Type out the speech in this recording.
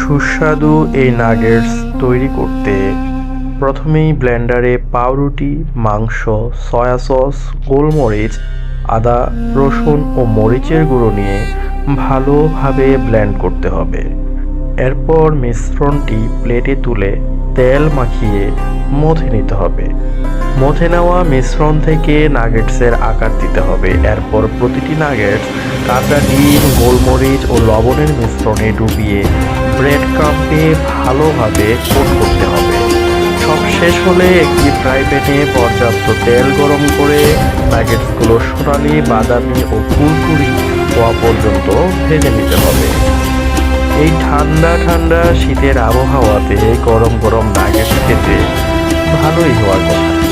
সুস্বাদু এই নাগেটস তৈরি করতে প্রথমেই ব্লেন্ডারে পাউরুটি, মাংস, সয়া সস, গোলমরিচ, আদা, রসুন ও মরিচের গুঁড়ো নিয়ে ভালোভাবে ব্লেন্ড করতে হবে। এরপর মিশ্রণটি প্লেটে তুলে তেল মাখিয়ে মথে নিতে হবে। মথে নেওয়া মিশ্রণ থেকে নাগেটসের আকার দিতে হবে। এরপর প্রতিটি নাগেটস কাঁচা ডিম, গোলমরিচ ও লবণের মিশ্রণে ডুবিয়ে ব্রেড ক্রাম্পে ভালোভাবে কোট করতে হবে। সব শেষ হলে একটি ফ্রাই প্যানে পর্যাপ্ত তেল গরম করে নাগেটসগুলো সোনালি, বাদামি ও কুরকুরি হওয়া পর্যন্ত ভেজে নিতে হবে। এই ঠান্ডা ঠান্ডা শীতের আবহাওয়াতে গরম গরম নাগেটস খেতে ভালোই হওয়ার কথা।